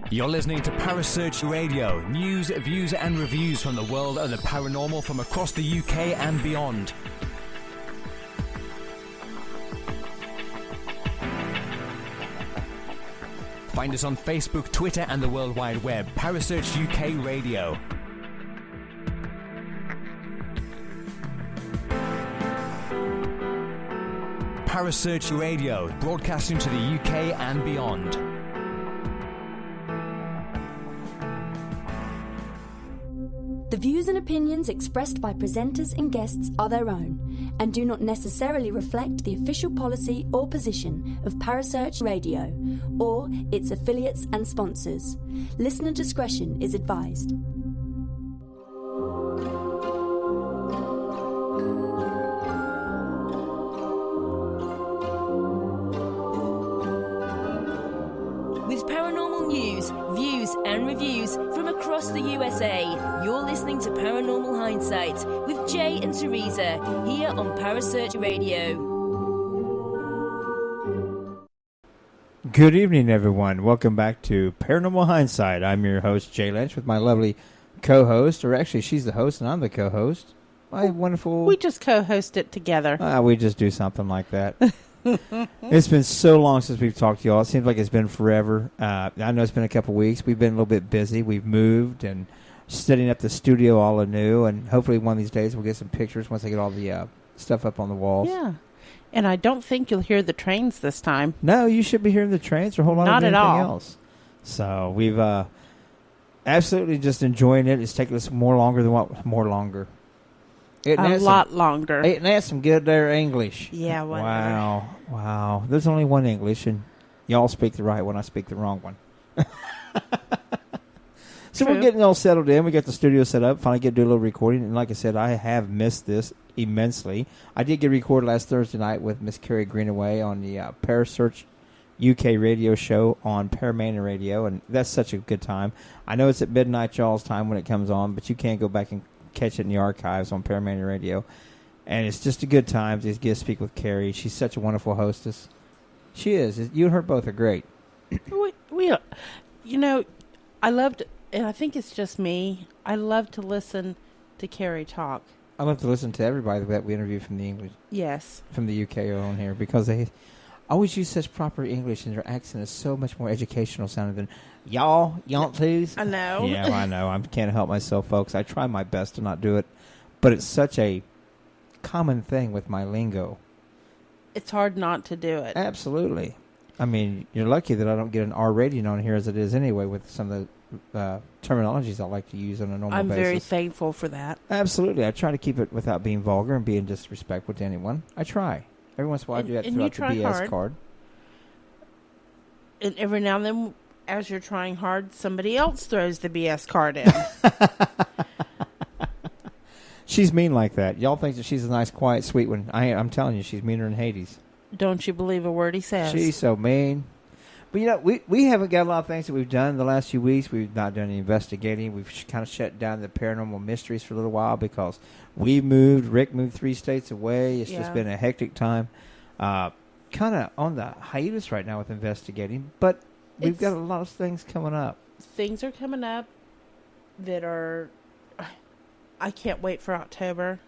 You're listening to Parasearch Radio, news, views and reviews from the world of the paranormal from across the UK and beyond. Find us on Facebook, Twitter and the World Wide Web. Parasearch UK Radio. Parasearch Radio, broadcasting to the UK and beyond. The views and opinions expressed by presenters and guests are their own and do not necessarily reflect the official policy or position of Parasearch Radio or its affiliates and sponsors. Listener discretion is advised. With paranormal news, views and reviews from across the USA, you're listening to Paranormal Hindsight with Jay and Teresa here on Parasearch Radio. Good evening, everyone. Welcome back to Paranormal Hindsight. I'm your host, Jay Lynch, with my lovely co-host, or actually she's the host and I'm the co-host. My wonderful... We just co-host it together. We just do something like that. It's been so long since we've talked to y'all. It seems like it's been forever. I know it's been a couple weeks. We've been a little bit busy. We've moved and setting up the studio all anew, and hopefully one of these days we'll get some pictures once I get all the stuff up on the walls. Yeah. And I don't think you'll hear the trains this time. No, you should be hearing the trains or a whole lot Not of at anything all. else. So we've absolutely just enjoying it. It's taking us more longer. A lot longer. And that's some good there English. Yeah, whatever. Wow. There's only one English, and y'all speak the right one. I speak the wrong one. So True. we're getting all settled in. We got the studio set up. Finally get to do a little recording. And like I said, I have missed this immensely. I did get recorded last Thursday night with Miss Carrie Greenaway on the Parasearch UK radio show on Paramania Radio, and that's such a good time. I know it's at midnight y'all's time when it comes on, but you can go back and catch it in the archives on Paramania Radio. And it's just a good time to get to speak with Carrie. She's such a wonderful hostess. She is. You and her both are great. we I loved, and I think it's just me, I love to listen to Carrie talk. I love to listen to everybody that we interview from the English. Yes. From the UK or on here, because they always use such proper English, and their accent is so much more educational sounding than y'all twos. I know. Yeah, well, I know. I can't help myself, folks. I try my best to not do it, but it's such a common thing with my lingo. It's hard not to do it. Absolutely. I mean, you're lucky that I don't get an R rating on here as it is anyway with some of the terminologies I like to use on a normal basis. I'm very thankful for that. Absolutely. I try to keep it without being vulgar and being disrespectful to anyone. I try. Every once in a while I do that throughout the BS hard. card. And every now and then, as you're trying hard, somebody else throws the BS card in. She's mean like that. Y'all think that she's a nice, quiet, sweet one. I'm telling you, she's meaner than Hades. Don't you believe a word he says? She's so mean. But, we haven't got a lot of things that we've done in the last few weeks. We've not done any investigating. We've kind of shut down the paranormal mysteries for a little while because we moved. Rick moved 3 states away. It's just been a hectic time. Kind of on the hiatus right now with investigating. But we've got a lot of things coming up. Things are coming up that are... I can't wait for October.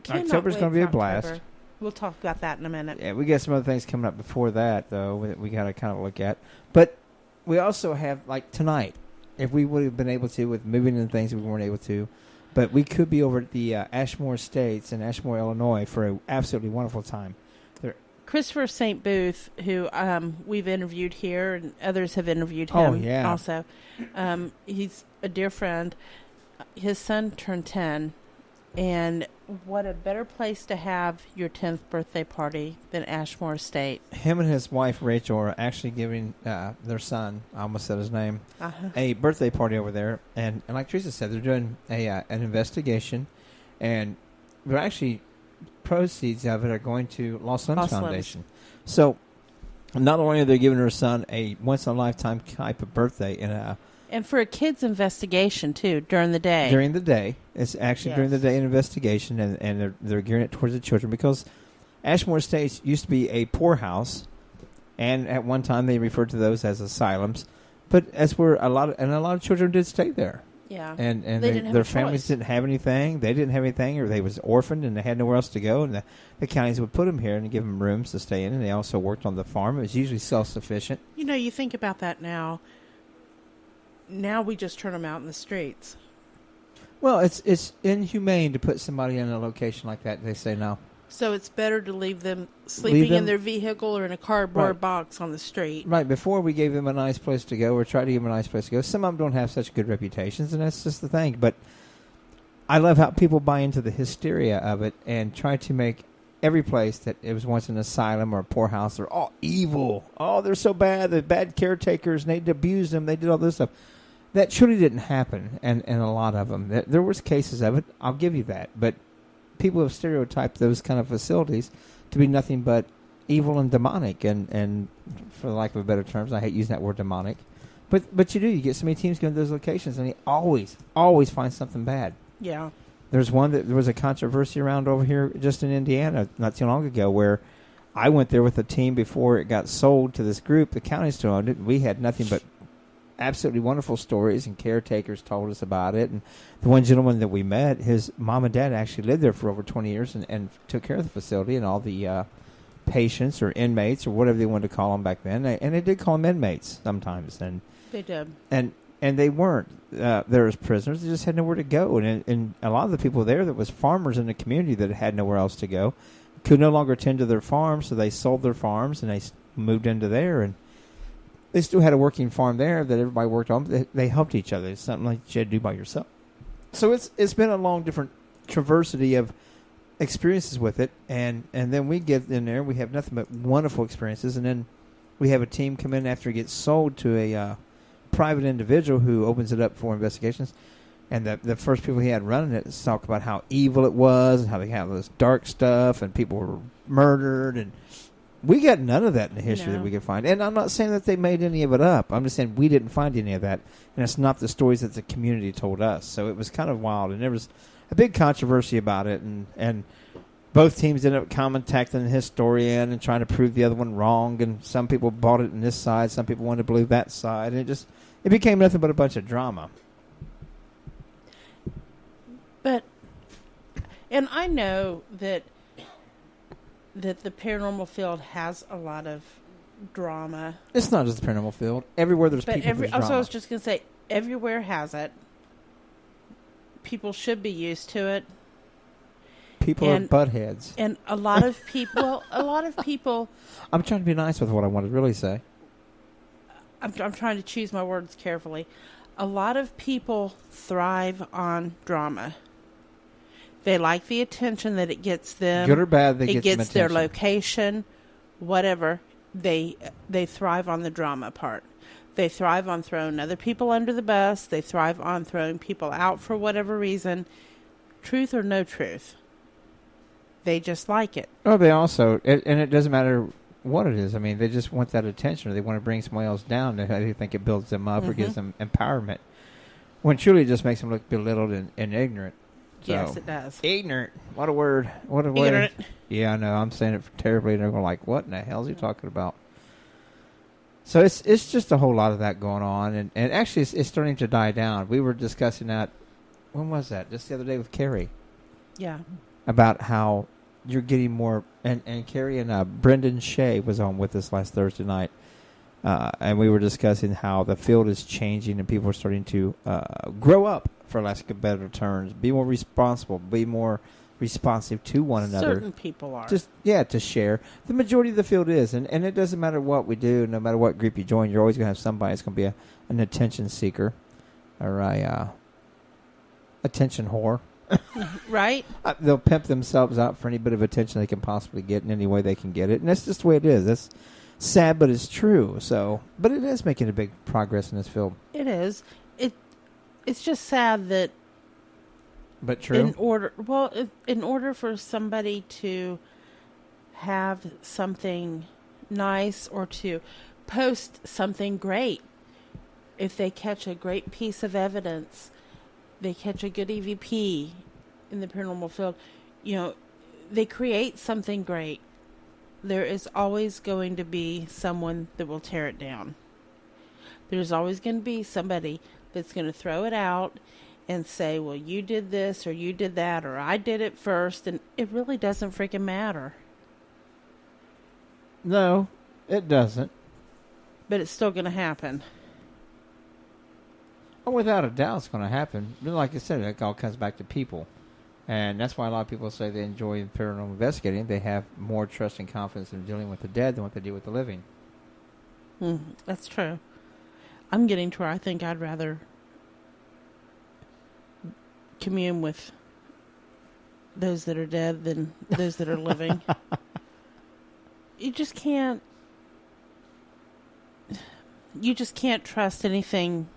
October's going to be a blast. We'll talk about that in a minute. Yeah, we got some other things coming up before that, though, that we got to kind of look at. But we also have, like tonight, if we would have been able to, with moving and things, we weren't able to. But we could be over at the Ashmore Estates in Ashmore, Illinois, for an absolutely wonderful time. Christopher St. Booth, who we've interviewed here, and others have interviewed him also. He's a dear friend. His son turned 10, and what a better place to have your 10th birthday party than Ashmore Estate. Him and his wife, Rachel, are actually giving their son, I almost said his name, a birthday party over there. And like Teresa said, they're doing an investigation, and they're actually... proceeds of it are going to Lost Limbs Foundation. So, not only are they giving her son a once-in-a-lifetime type of birthday in And for a kid's investigation, too, during the day. During the day. It's actually during the day an investigation, and they're gearing it towards the children, because Ashmore Estates used to be a poorhouse, and at one time they referred to those as asylums. But that's where a lot of children did stay there. Yeah. And their families didn't have anything. They didn't have anything, or they was orphaned and they had nowhere else to go. And the counties would put them here and give them rooms to stay in. And they also worked on the farm. It was usually self-sufficient. You know, you think about that now. Now we just turn them out in the streets. Well, it's inhumane to put somebody in a location like that. They say no. So it's better to leave them sleeping in their vehicle or in a cardboard box on the street. Right. Before we gave them a nice place to go, or tried to give them a nice place to go. Some of them don't have such good reputations, and that's just the thing. But I love how people buy into the hysteria of it and try to make every place that it was once an asylum or a poorhouse, they're all evil. Oh, they're so bad. They're bad caretakers, and they abused them. They did all this stuff. That truly didn't happen, and a lot of them. There was cases of it. I'll give you that. But people have stereotyped those kind of facilities to be nothing but evil and demonic, and for the lack of a better terms, I hate using that word demonic. But you get so many teams going to those locations, and they always find something bad. Yeah. There was a controversy around over here just in Indiana not too long ago where I went there with a team before it got sold to this group. The county still owned it. We had nothing but absolutely wonderful stories, and caretakers told us about it. And the one gentleman that we met, his mom and dad actually lived there for over 20 years and took care of the facility and all the patients or inmates or whatever they wanted to call them back then. And they did call them inmates sometimes. And they did. And they weren't there as prisoners. They just had nowhere to go. And a lot of the people there that was farmers in the community that had nowhere else to go could no longer tend to their farms, so they sold their farms and they moved into there. And they still had a working farm there that everybody worked on. They helped each other. It's something like you had to do by yourself. So it's been a long, different traversity of experiences with it. And then we get in there. We have nothing but wonderful experiences. And then we have a team come in after it gets sold to a private individual who opens it up for investigations. And the first people he had running it talk about how evil it was and how they had all this dark stuff and people were murdered. And we got none of that in the history that we could find. And I'm not saying that they made any of it up. I'm just saying we didn't find any of that. And it's not the stories that the community told us. So it was kind of wild. And there was a big controversy about it. And both teams ended up contacting the historian and trying to prove the other one wrong. And some people bought it on this side. Some people wanted to believe that side. And it became nothing but a bunch of drama. And I know that the paranormal field has a lot of drama. It's not just the paranormal field. Everywhere there's people, there's drama. Also, I was just going to say, everywhere has it. People should be used to it. People are buttheads. And a lot of people... I'm trying to be nice with what I want to really say. I'm trying to choose my words carefully. A lot of people thrive on drama. They like the attention that it gets them. Good or bad, it gets their location, whatever. They thrive on the drama part. They thrive on throwing other people under the bus. They thrive on throwing people out for whatever reason. Truth or no truth. They just like it. Oh, they also, and it doesn't matter what it is. I mean, they just want that attention, or they want to bring somebody else down. They think it builds them up or gives them empowerment. When truly it just makes them look belittled and ignorant. So, yes, it does. Ignorant. What a word. What a word. Ignorant. Yeah, I know. I'm saying it terribly, and they're going like, what in the hell is he talking about? So it's just a whole lot of that going on, and actually it's starting to die down. We were discussing that, when was that? Just the other day with Carrie. Yeah. About how you're getting more, and Carrie and Brendan Shea was on with us last Thursday night, and we were discussing how the field is changing and people are starting to grow up, for lack of better terms, be more responsible, be more responsive to one another. Certain people are. To share. The majority of the field is, and it doesn't matter what we do, no matter what group you join, you're always going to have somebody that's going to be an attention seeker or a attention whore. Right? They'll pimp themselves out for any bit of attention they can possibly get in any way they can get it, and that's just the way it is. That's sad, but it's true. So, but it is making a big progress in this field. It is. It's just sad that. But true. In order for somebody to have something nice or to post something great, if they catch a great piece of evidence, they catch a good EVP in the paranormal field, they create something great. There is always going to be someone that will tear it down. There's always going to be somebody that's going to throw it out and say, well, you did this or you did that or I did it first, and it really doesn't freaking matter. No, it doesn't. But it's still going to happen. Oh, without a doubt it's going to happen. But like I said, it all comes back to people. And that's why a lot of people say they enjoy paranormal investigating. They have more trust and confidence in dealing with the dead than what they do with the living. That's true. I'm getting to where I think I'd rather commune with those that are dead than those that are living. You just can't trust anything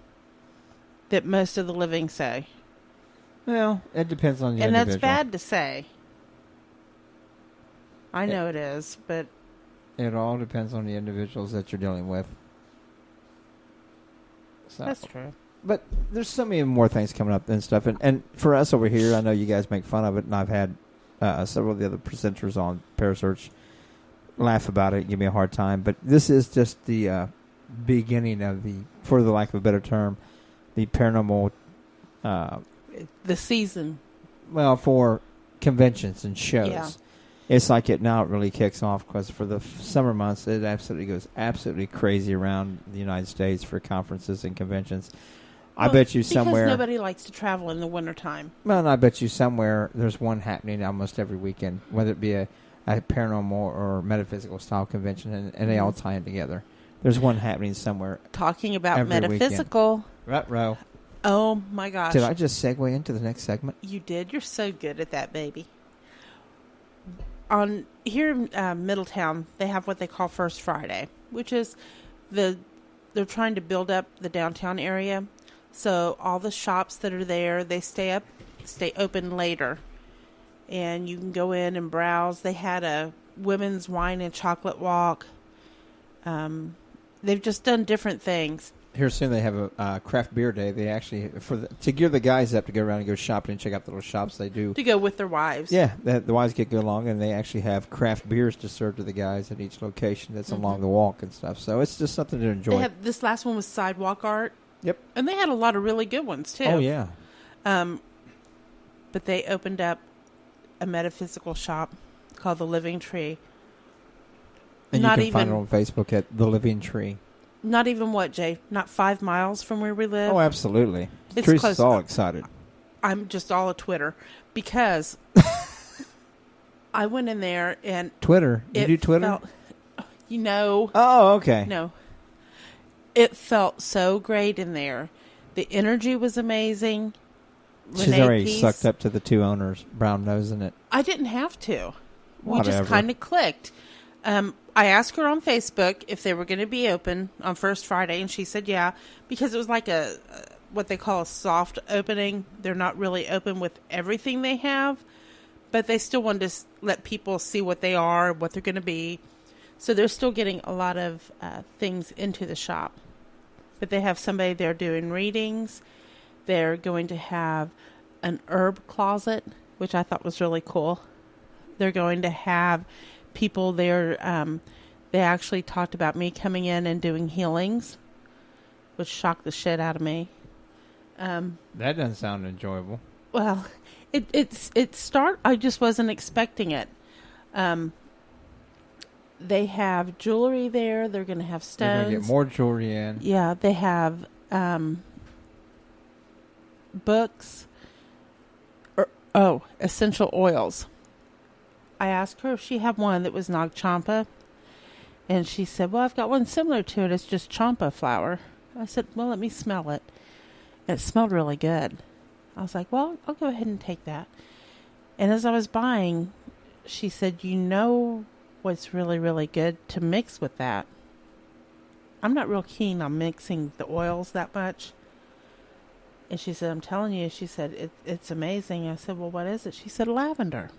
that most of the living say. Well, it depends on the individual. And that's bad to say. I know it is, but it all depends on the individuals that you're dealing with. So, that's true. But there's so many more things coming up and stuff. And for us over here, I know you guys make fun of it, and I've had several of the other presenters on Parasearch laugh about it, give me a hard time. But this is just the beginning of for the lack of a better term, the paranormal... the season. Well, for conventions and shows. Yeah. It's like it really kicks off because for the summer months, it absolutely goes crazy around the United States for conferences and conventions. Well, I bet you somewhere... Because nobody likes to travel in the wintertime. Well, and I bet you somewhere there's one happening almost every weekend, whether it be a paranormal or metaphysical style convention, and they all tie in together. There's one happening somewhere. Talking about metaphysical. Ruh-roh. Oh, my gosh. Did I just segue into the next segment? You did. You're so good at that, baby. Here in Middletown, they have what they call First Friday, which is they're trying to build up the downtown area. So all the shops that are there, they stay open later. And you can go in and browse. They had a women's wine and chocolate walk. They've just done different things. Here soon they have a craft beer day. They actually, to gear the guys up to go around and go shopping and check out the little shops they do. To go with their wives. Yeah, the wives get to go along, and they actually have craft beers to serve to the guys at each location that's along the walk and stuff. So it's just something to enjoy. This last one was sidewalk art. Yep. And they had a lot of really good ones, too. Oh, yeah. But they opened up a metaphysical shop called The Living Tree. And you can find it on Facebook at The Living Tree. Not even what, Jay? Not 5 miles from where we live? Oh, absolutely. It's Teresa's close. all excited. I'm just all at Twitter because I went in there and... Twitter? You do Twitter? Oh, okay. No. It felt so great in there. The energy was amazing. She's already sucked up to the two owners, brown nosing it. I didn't have to. We Whatever. just kind of clicked. I asked her on Facebook if they were going to be open on First Friday, and she said yeah, because it was like what they call a soft opening. They're not really open with everything they have, but they still wanted to let people see what they are, what they're going to be. So they're still getting a lot of things into the shop. But they have somebody there doing readings. They're going to have an herb closet, which I thought was really cool. They're going to have people there. They actually talked about me coming in and doing healings, which shocked the shit out of me. That doesn't sound enjoyable. Well, I just wasn't expecting it. They have jewelry there. They're going to have stones. They're going to get more jewelry in. Yeah, they have books. Essential oils. I asked her if she had one that was Nag Champa, and she said, well, I've got one similar to it. It's just Champa flower. I said, well, let me smell it. And it smelled really good. I was like, well, I'll go ahead and take that. And as I was buying, she said, you know what's really, really good to mix with that? I'm not real keen on mixing the oils that much. And she said, I'm telling you, she said, it's amazing. I said, well, what is it? She said, lavender.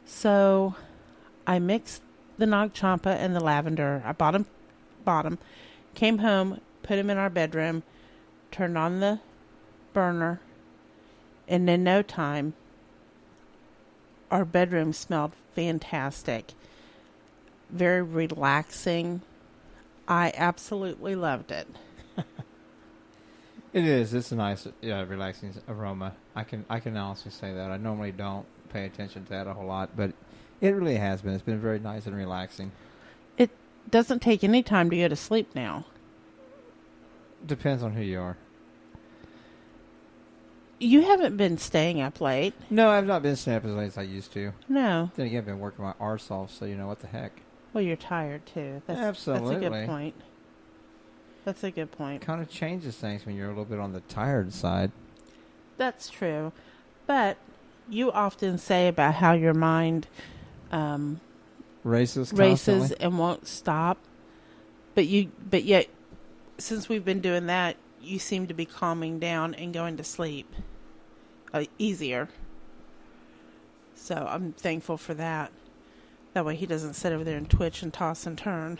So I mixed the Nag Champa and the lavender. I bought them, came home, put them in our bedroom. turned on the burner, and in no time, our bedroom smelled fantastic. Very relaxing. I absolutely loved it. It is. It's a nice, relaxing aroma. I can honestly say that. I normally don't pay attention to that a whole lot, but it really has been. It's been very nice and relaxing. It doesn't take any time to go to sleep now. Depends on who you are. You haven't been staying up late. No, I've not been staying up as late as I used to. No. Then again, I've been working my arse off, so what the heck. Well, you're tired, too. Absolutely. That's a good point. That's a good point. Kind of changes things when you're a little bit on the tired side. That's true. But you often say about how your mind races and won't stop. But yet, since we've been doing that, you seem to be calming down and going to sleep easier. So I'm thankful for that. That way he doesn't sit over there and twitch and toss and turn.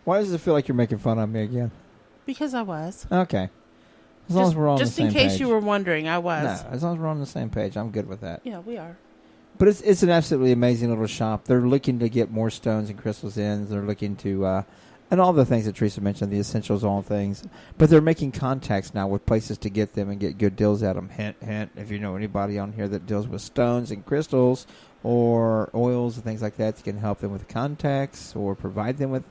Why does it feel like you're making fun of me again? Because I was. Okay. As long as we're on the same page. Just in case you were wondering, I was. No, as long as we're on the same page, I'm good with that. Yeah, we are. But it's an absolutely amazing little shop. They're looking to get more stones and crystals in. They're looking to, and all the things that Teresa mentioned, the essentials, all things. But they're making contacts now with places to get them and get good deals at them. Hint, hint, if you know anybody on here that deals with stones and crystals or oils and things like that, you can help them with contacts or provide them with.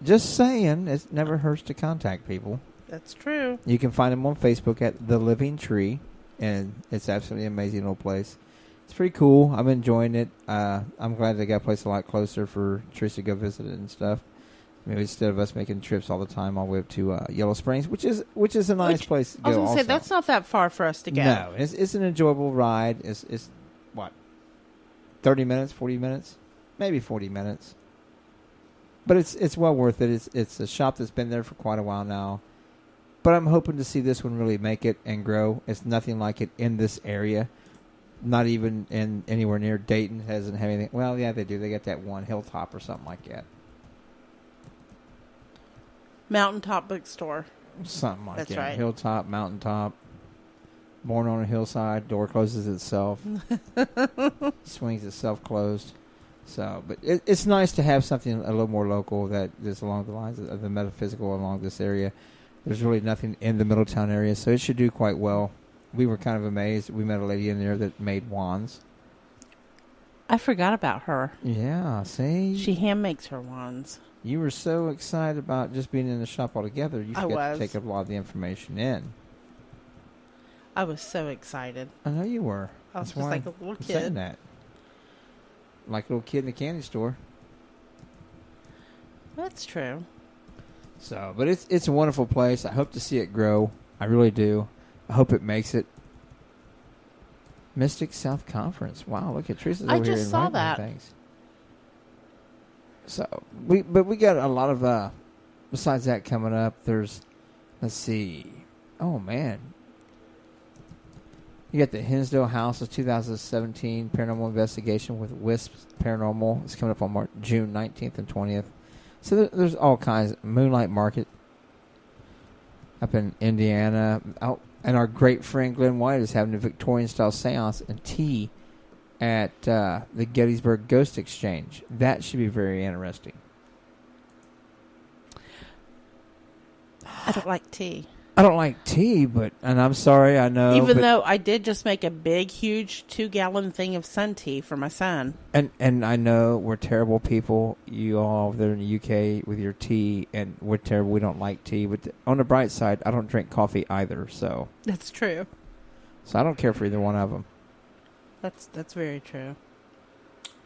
Just saying, it never hurts to contact people. That's true. You can find them on Facebook at The Living Tree, and it's absolutely an amazing little place. It's pretty cool. I'm enjoying it. I'm glad they got a place a lot closer for Teresa to go visit it and stuff. Maybe instead of us making trips all the time all the way up to Yellow Springs, which is a nice place to go. I was going to say, that's not that far for us to go. No, it's an enjoyable ride. It's what, 30 minutes, 40 minutes? Maybe 40 minutes. But it's well worth it. It's a shop that's been there for quite a while now. But I'm hoping to see this one really make it and grow. It's nothing like it in this area. Not even in anywhere near Dayton. Doesn't have anything. Well, yeah, they do. They got that one Hilltop or something like that. Mountaintop Bookstore. Something like that. That's right. Hilltop, Mountaintop. Born on a hillside. Door closes itself. Swings itself closed. So, but it's nice to have something a little more local that is along the lines of the metaphysical along this area. There's really nothing in the Middletown area, so it should do quite well. We were kind of amazed. We met a lady in there that made wands. I forgot about her. Yeah, see? She hand makes her wands. You were so excited about just being in the shop altogether, you forgot to take a lot of the information in. I was so excited. I know you were. I was just like a little kid. Saying that. Like a little kid in a candy store. That's true. So, but it's a wonderful place. I hope to see it grow. I really do. I hope it makes it. Mystic South Conference. Wow, look at Teresa's over here. I just saw that. Things. So we got a lot of besides that coming up. There's, let's see. Oh man, you got the Hinsdale House of 2017 Paranormal Investigation with Wisps Paranormal. It's coming up on June 19th and 20th. So there's all kinds. Moonlight Market up in Indiana. And our great friend Glenn White is having a Victorian-style seance and tea at the Gettysburg Ghost Exchange. That should be very interesting. I don't like tea. I don't like tea, and I'm sorry, I know. Even though I did just make a big, huge 2-gallon thing of sun tea for my son. And I know we're terrible people, you all over there in the UK with your tea, and we're terrible. We don't like tea. But on the bright side, I don't drink coffee either, so. That's true. So I don't care for either one of them. That's very true.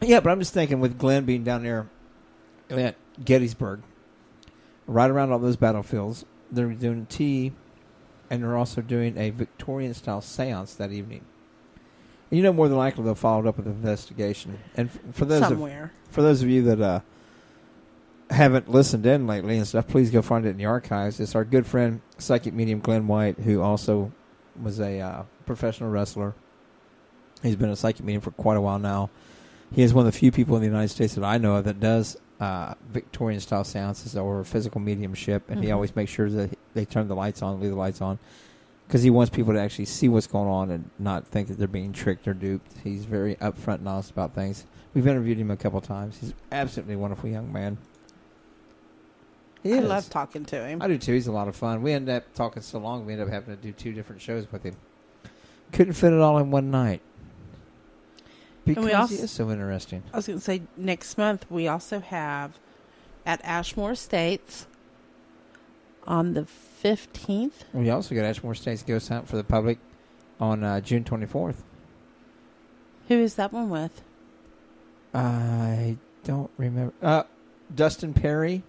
Yeah, but I'm just thinking with Glenn being down there at Gettysburg, right around all those battlefields, they're doing tea, and they're also doing a Victorian-style seance that evening. And more than likely they'll follow it up with an investigation. And for those of you that haven't listened in lately and stuff, please go find it in the archives. It's our good friend, psychic medium Glenn White, who also was a professional wrestler. He's been a psychic medium for quite a while now. He is one of the few people in the United States that I know of that does Victorian-style seances or physical mediumship, and he always makes sure that they turn the lights on, leave the lights on, because he wants people to actually see what's going on and not think that they're being tricked or duped. He's very upfront and honest about things. We've interviewed him a couple times. He's absolutely a wonderful young man. I love talking to him. I do too. He's a lot of fun. We ended up talking so long, we ended up having to do 2 different shows with him. Couldn't fit it all in one night. Because he is so interesting. I was going to say, next month we also have at Ashmore Estates on the 15th. We also got Ashmore Estates Ghost Hunt for the public on June 24th. Who is that one with? I don't remember. Dustin Perry.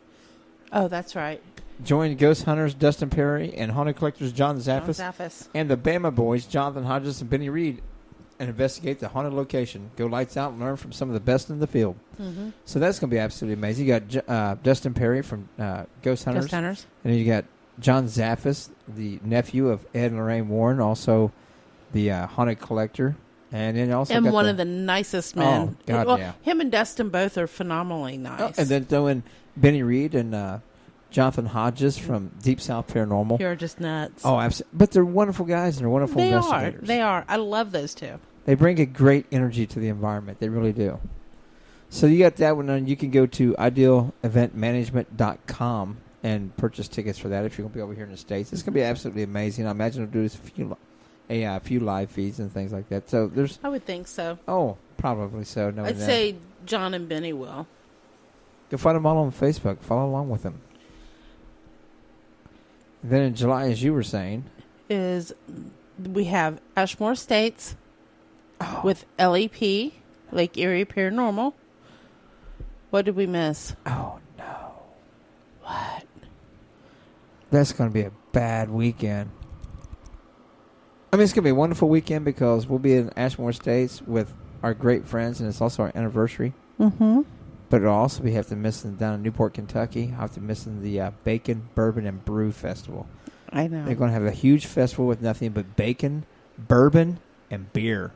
Oh, that's right. Joined Ghost Hunters Dustin Perry and Haunted Collectors John Zaffis. And the Bama Boys, Jonathan Hodges and Benny Reed, and investigate the haunted location. Go lights out and learn from some of the best in the field. Mm-hmm. So that's going to be absolutely amazing. You got Dustin Perry from Ghost Hunters. And then you got John Zaffis, the nephew of Ed and Lorraine Warren, also the Haunted Collector. And then also got one of the nicest men. Oh, God, yeah. Him and Dustin both are phenomenally nice. And then throw in Benny Reed and Jonathan Hodges from Deep South Paranormal. You're just nuts. Oh, absolutely. But they're wonderful guys and they're wonderful investigators. They are. I love those two. They bring a great energy to the environment. They really do. So you got that one, and you can go to idealeventmanagement.com and purchase tickets for that if you're going to be over here in the States. It's going to be absolutely amazing. I imagine they'll do a few live feeds and things like that. So there's. I would think so. Oh, probably so. I'd say John and Benny will. Go find them all on Facebook. Follow along with them. Then in July, as you were saying, we have Ashmore Estates with LEP, Lake Erie Paranormal. What did we miss? Oh, no. What? That's going to be a bad weekend. I mean, it's going to be a wonderful weekend because we'll be in Ashmore Estates with our great friends, and it's also our anniversary. Mm-hmm. But it'll also be have to miss them down in Newport, Kentucky. I have to miss them the Bacon, Bourbon, and Brew Festival. I know. They're going to have a huge festival with nothing but bacon, bourbon, and beer.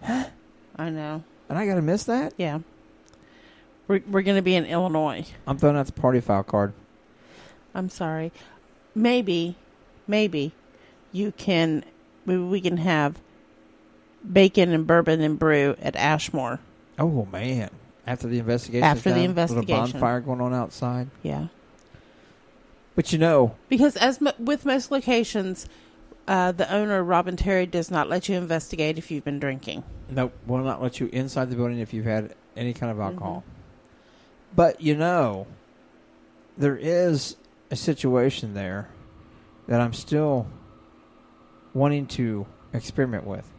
I know. And I got to miss that? Yeah. We're going to be in Illinois. I'm throwing out the party foul card. I'm sorry. Maybe you can. Maybe we can have bacon and bourbon and brew at Ashmore. Oh man! After the investigation. After the investigation, a little bonfire going on outside. Yeah. But because with most locations, the owner Robin Terry does not let you investigate if you've been drinking. Nope, will not let you inside the building if you've had any kind of alcohol. Mm-hmm. But there is a situation there that I'm still wanting to experiment with.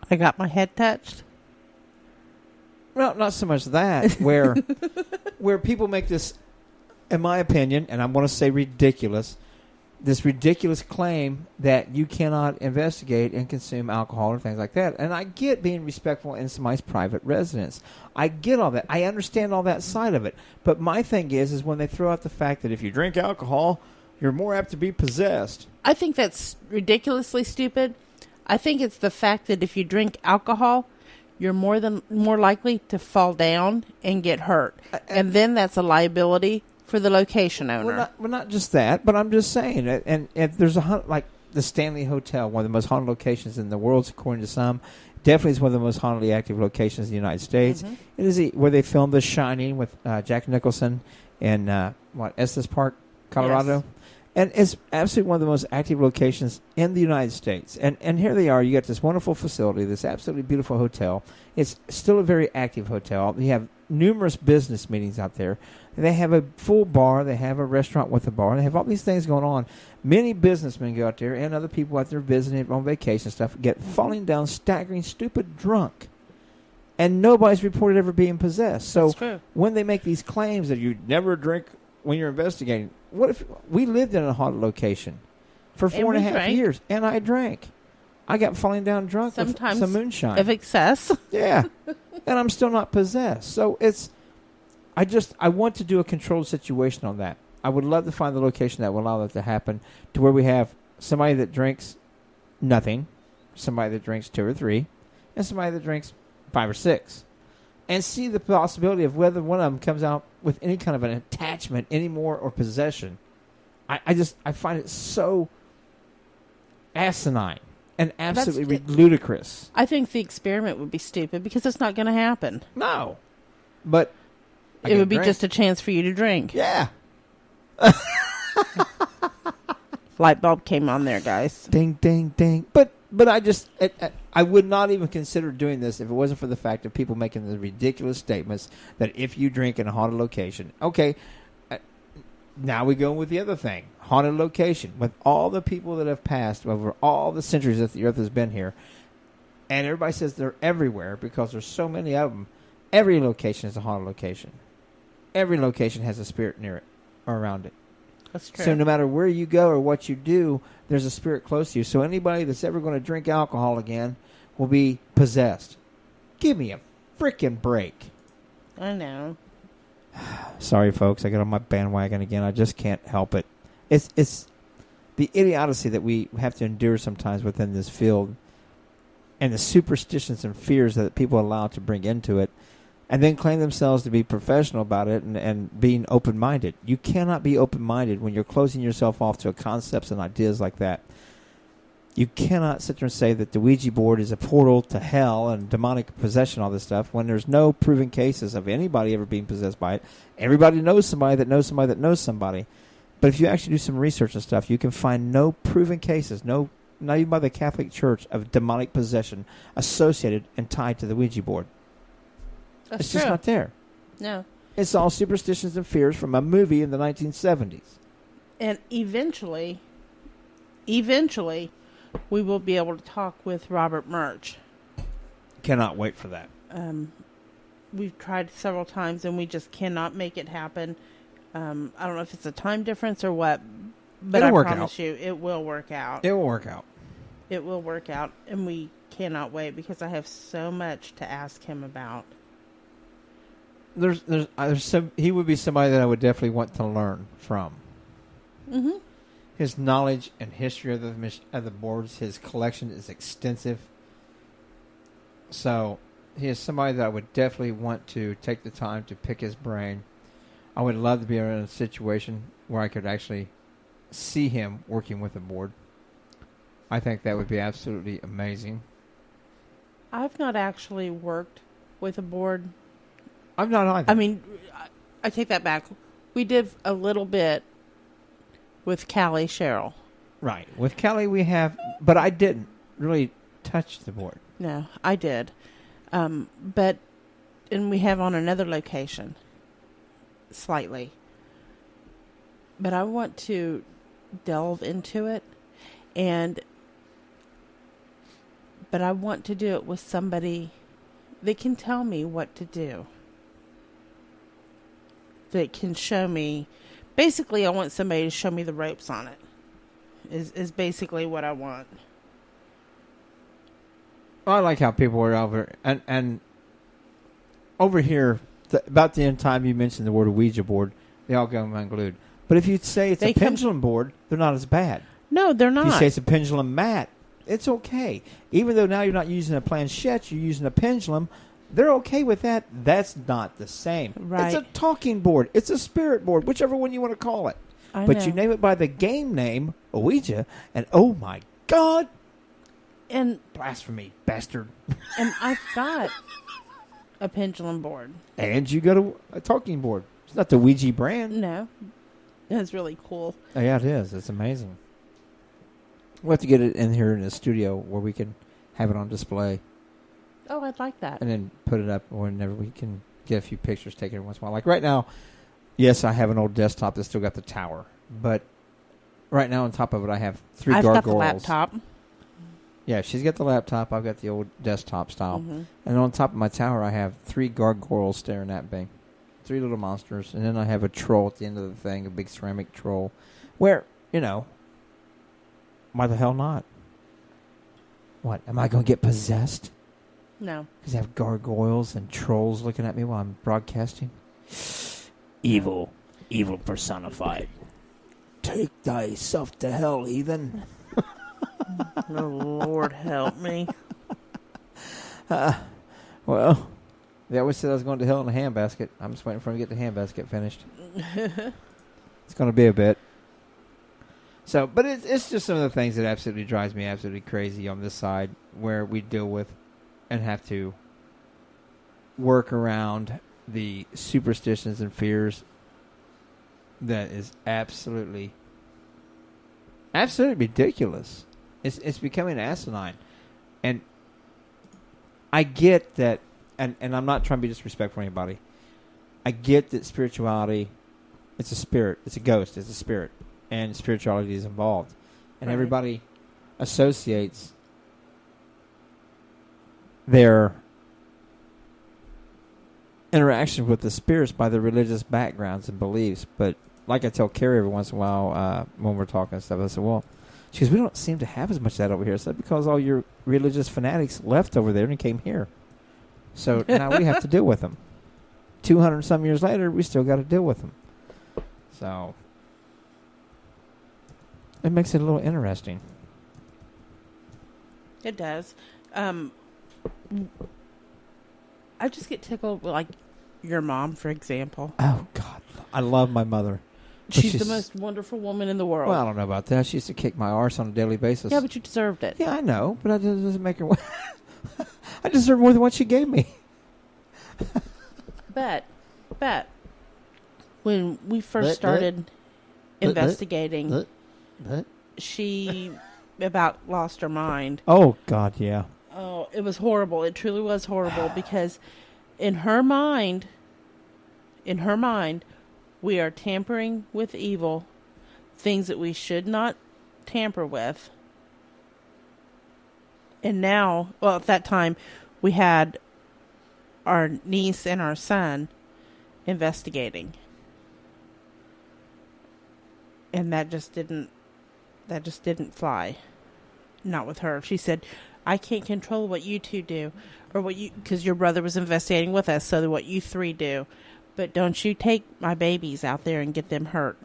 I got my head touched? Well, not so much that, where people make this, in my opinion, and I'm going to say ridiculous claim that you cannot investigate and consume alcohol or things like that. And I get being respectful in somebody's private residence. I get all that. I understand all that side of it. But my thing is when they throw out the fact that if you drink alcohol, you're more apt to be possessed. I think that's ridiculously stupid. I think it's the fact that if you drink alcohol, you're more likely to fall down and get hurt. And then that's a liability for the location owner. Well, not just that, but I'm just saying. And there's like the Stanley Hotel, one of the most haunted locations in the world, according to some. Definitely is one of the most hauntedly active locations in the United States. Mm-hmm. It is where they filmed The Shining with Jack Nicholson in Estes Park, Colorado. Yes. And it's absolutely one of the most active locations in the United States. And here they are. You got this wonderful facility, this absolutely beautiful hotel. It's still a very active hotel. You have numerous business meetings out there. They have a full bar. They have a restaurant with a bar. They have all these things going on. Many businessmen go out there and other people out there visiting on vacation stuff get falling down, staggering, stupid drunk. And nobody's reported ever being possessed. So when they make these claims that you never drink when you're investigating, what if we lived in a haunted location for 4.5 years and I drank? I got falling down drunk sometimes with some moonshine. Of excess. Yeah. And I'm still not possessed. So I want to do a controlled situation on that. I would love to find the location that will allow that to happen to where we have somebody that drinks nothing, somebody that drinks 2 or 3, and somebody that drinks 5 or 6, and see the possibility of whether one of them comes out with any kind of an attachment anymore or possession. I find it so asinine and absolutely ludicrous. I think the experiment would be stupid because it's not going to happen. No. But it would be just a chance for you to drink. Yeah. Light bulb came on there, guys. Ding, ding, ding. But I would not even consider doing this if it wasn't for the fact of people making the ridiculous statements that if you drink in a haunted location, okay, now we go with the other thing. Haunted location. With all the people that have passed over all the centuries that the earth has been here, and everybody says they're everywhere because there's so many of them, every location is a haunted location. Every location has a spirit near it or around it. That's true. So no matter where you go or what you do, there's a spirit close to you. So anybody that's ever going to drink alcohol again will be possessed. Give me a freaking break. I know. Sorry, folks. I got on my bandwagon again. I just can't help it. It's the idiocy that we have to endure sometimes within this field, and the superstitions and fears that people allow to bring into it, and then claim themselves to be professional about it and being open-minded. You cannot be open-minded when you're closing yourself off to concepts and ideas like that. You cannot sit there and say that the Ouija board is a portal to hell and demonic possession, all this stuff, when there's no proven cases of anybody ever being possessed by it. Everybody knows somebody that knows somebody that knows somebody. But if you actually do some research and stuff, you can find no proven cases, not even by the Catholic Church, of demonic possession associated and tied to the Ouija board. That's it's true. Just not there. No. It's all superstitions and fears from a movie in the 1970s. And eventually, we will be able to talk with Robert Murch. Cannot wait for that. We've tried several times, and we just cannot make it happen. I don't know if it's a time difference or what, but I promise you, it will work out. It will work out. It will work out, and we cannot wait because I have so much to ask him about. There's he would be somebody that I would definitely want to learn from. Mm-hmm. His knowledge and history of the boards, his collection is extensive. So he is somebody that I would definitely want to take the time to pick his brain. I would love to be in a situation where I could actually see him working with a board. I think that would be absolutely amazing. I've not actually worked with a board. I've not either. I mean, I take that back. We did a little bit with Callie Sherrill. Right. With Callie we have, but I didn't really touch the board. No, I did. And we have on another location. Slightly. But I want to delve into it, but I want to do it with somebody that can tell me what to do. That can show me. Basically, I want somebody to show me the ropes on it. Is basically what I want. I like how people are over and over here. About the end time you mentioned the word Ouija board, they all go unglued. But if you say it's a pendulum board, they're not as bad. No, they're not. If you say it's a pendulum mat, it's okay. Even though now you're not using a planchette, you're using a pendulum, they're okay with that. That's not the same. Right. It's a talking board. It's a spirit board, whichever one you want to call it. But you name it by the game name, Ouija, and oh my God. And blasphemy, bastard. And I've got a pendulum board. And you got a talking board. It's not the Ouija brand. No. It's really cool. Oh, yeah, it is. It's amazing. We'll have to get it in here in the studio where we can have it on display. Oh, I'd like that. And then put it up whenever we can get a few pictures taken every once in a while. Like right now, yes, I have an old desktop that's still got the tower. But right now on top of it, I have 3 gargoyles. I've got the laptop. Yeah, she's got the laptop. I've got the old desktop style. Mm-hmm. And on top of my tower, I have 3 gargoyles staring at me. 3 little monsters. And then I have a troll at the end of the thing, a big ceramic troll. Where, why the hell not? What, am I going to get possessed? No. Because I have gargoyles and trolls looking at me while I'm broadcasting? Evil personified. Take thyself to hell, heathen. Oh, Lord help me. Well, they always said I was going to hell in a handbasket. I'm just waiting for him to get the handbasket finished. It's going to be a bit. So, but it's just some of the things that absolutely drives me absolutely crazy on this side, where we deal with and have to work around the superstitions and fears that is absolutely ridiculous. It's becoming asinine. And I get that, and I'm not trying to be disrespectful to anybody. I get that spirituality, it's a spirit, it's a ghost, it's a spirit, and spirituality is involved. And everybody associates their interaction with the spirits by their religious backgrounds and beliefs. But like I tell Carrie every once in a while when we're talking and stuff, I said, well, she goes, we don't seem to have as much of that over here. I said, because all your religious fanatics left over there and came here. So now we have to deal with them. 200 some years later, we still got to deal with them. So it makes it a little interesting. It does. I just get tickled, like your mom, for example. Oh, God. I love my mother. She's the most wonderful woman in the world. Well, I don't know about that. She used to kick my arse on a daily basis. Yeah, but you deserved it. Yeah, I know, but that doesn't make her... I deserve more than what she gave me. But when we first started investigating, she about lost her mind. Oh, God, yeah. Oh, it was horrible. It truly was horrible because in her mind, we are tampering with evil, things that we should not tamper with. And now, well, at that time, we had our niece and our son investigating. And that just didn't fly. Not with her. She said, I can't control what you two do, or because your brother was investigating with us, so what you three do. But don't you take my babies out there and get them hurt.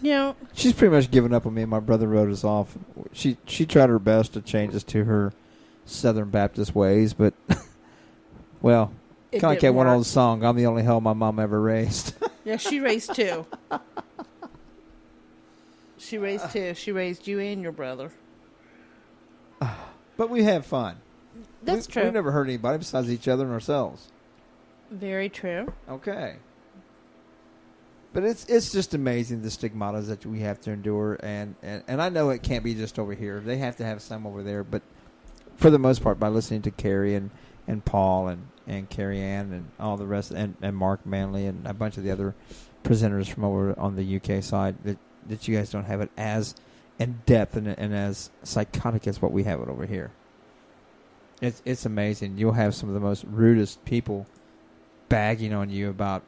You know, she's pretty much given up on me, and my brother wrote us off. She tried her best to change us to her Southern Baptist ways, but well, kind of like that one old song, I'm the only hell my mom ever raised. Yeah, she raised two. She raised two. She raised you and your brother. But we have fun. That's true. We've never hurt anybody besides each other and ourselves. Very true. Okay. But it's just amazing the stigmata that we have to endure, and I know it can't be just over here. They have to have some over there, but for the most part, by listening to Carrie and Paul and Carrie Ann and all the rest, and Mark Manley and a bunch of the other presenters from over on the UK side, that you guys don't have it as in depth and as psychotic as what we have it over here. It's amazing. You'll have some of the most rudest people bagging on you about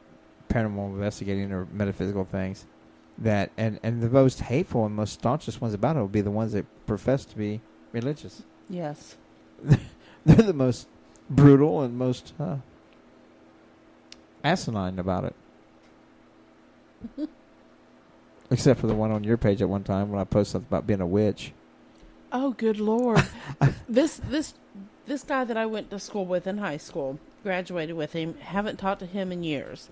paranormal investigating or metaphysical things, that and the most hateful and most staunchest ones about it will be the ones that profess to be religious. Yes. They're the most brutal and most asinine about it. Except for the one on your page at one time when I posted something about being a witch. Oh, good Lord. This guy that I went to school with in high school, graduated with him, haven't talked to him in years.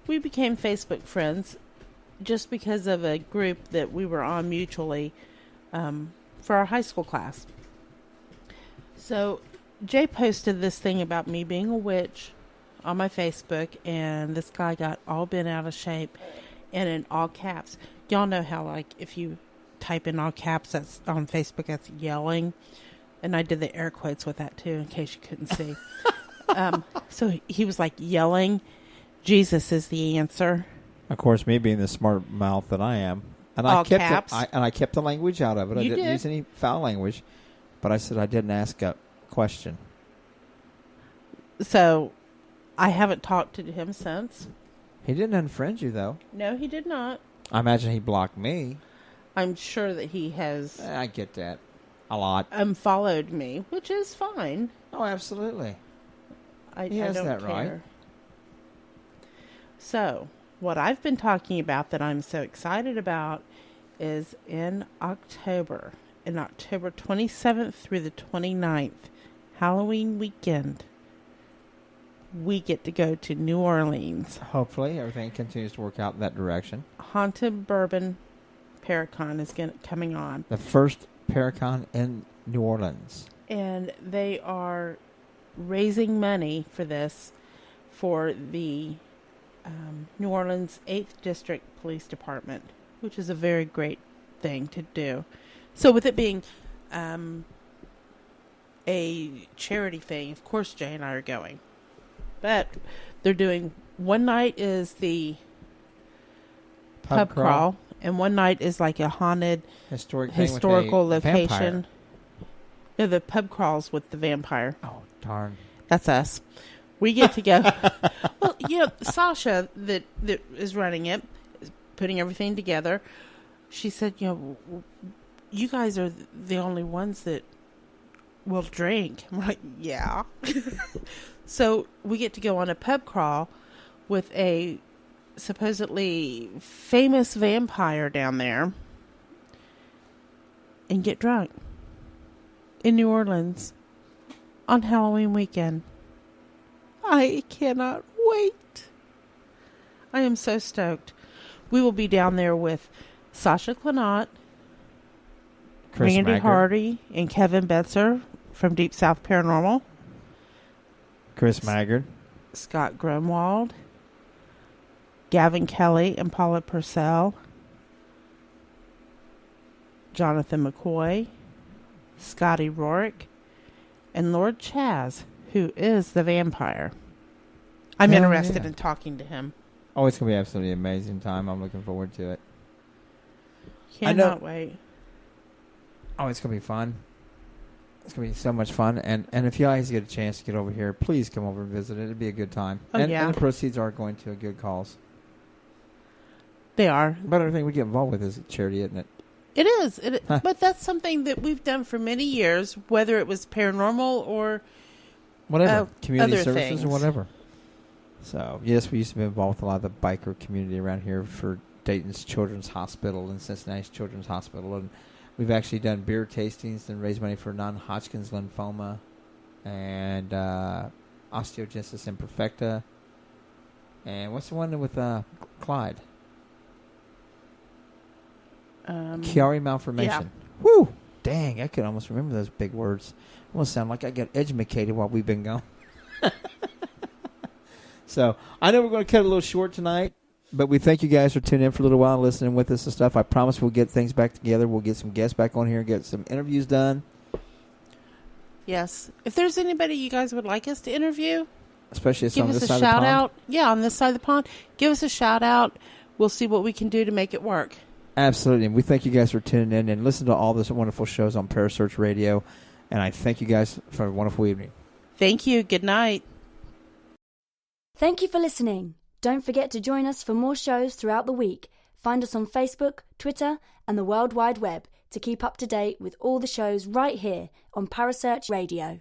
We became Facebook friends just because of a group that we were on mutually for our high school class. So Jay posted this thing about me being a witch on my Facebook, and this guy got all bent out of shape and in all caps. Y'all know how, like, if you type in all caps, that's on Facebook, that's yelling. And I did the air quotes with that too, in case you couldn't see. So he was like yelling, Jesus is the answer. Of course, me being the smart mouth that I am, and all I kept caps. I kept the language out of it. I didn't did. use any foul language, but I said I didn't ask a question. So I haven't talked to him since. He didn't unfriend you, though. No, he did not. I imagine he blocked me. I'm sure that he has. I get that a lot. Unfollowed me, which is fine. Oh, absolutely. He has don't that care. right. So, what I've been talking about that I'm so excited about is in October 27th through the 29th Halloween weekend, we get to go to New Orleans. Hopefully, everything continues to work out in that direction. Haunted Bourbon Paracon is coming on. The first Paracon in New Orleans. And they are raising money for this for the New Orleans 8th District Police Department, which is a very great thing to do. So with it being a charity thing, of course Jay and I are going. But they're doing, one night is the pub crawl, and one night is like a haunted historical location. Vampire. No, the pub crawls with the vampire. Oh, darn. That's us. We get to go. Well, Sasha that is running it, putting everything together, she said, you guys are the only ones that will drink. I'm like, yeah. So we get to go on a pub crawl with a supposedly famous vampire down there and get drunk in New Orleans on Halloween weekend. I cannot wait. I am so stoked. We will be down there with Sasha Clenott, Randy Hardy, and Kevin Betzer from Deep South Paranormal. Chris Maggard. Scott Grunwald. Gavin Kelly and Paula Purcell. Jonathan McCoy. Scotty Rourke. And Lord Chaz, who is the vampire. I'm interested in talking to him. Oh, it's going to be absolutely amazing time. I'm looking forward to it. Cannot wait. Oh, it's going to be fun. It's going to be so much fun. And if you guys get a chance to get over here, please come over and visit it. It'll be a good time. Oh, and the proceeds are going to a good cause. They are. But everything we get involved with is charity, isn't it? It is. But that's something that we've done for many years, whether it was paranormal or whatever. Community services things. Or whatever. So, yes, we used to be involved with a lot of the biker community around here for Dayton's Children's Hospital and Cincinnati's Children's Hospital. And we've actually done beer tastings and raised money for non-Hodgkin's lymphoma and osteogenesis imperfecta. And what's the one with Clyde? Chiari malformation. Yeah. Woo! Dang, I could almost remember those big words. Almost sound like I got educated while we've been gone. So, I know we're going to cut it a little short tonight, but we thank you guys for tuning in for a little while and listening with us and stuff. I promise we'll get things back together. We'll get some guests back on here and get some interviews done. Yes. If there's anybody you guys would like us to interview, especially give on us this a side of the shout pond. out. Yeah, on this side of the pond. Give us a shout out. We'll see what we can do to make it work. Absolutely. And we thank you guys for tuning in and listening to all this wonderful shows on Parasearch Radio. And I thank you guys for a wonderful evening. Thank you. Good night. Thank you for listening. Don't forget to join us for more shows throughout the week. Find us on Facebook, Twitter, and the World Wide Web to keep up to date with all the shows right here on Parasearch Radio.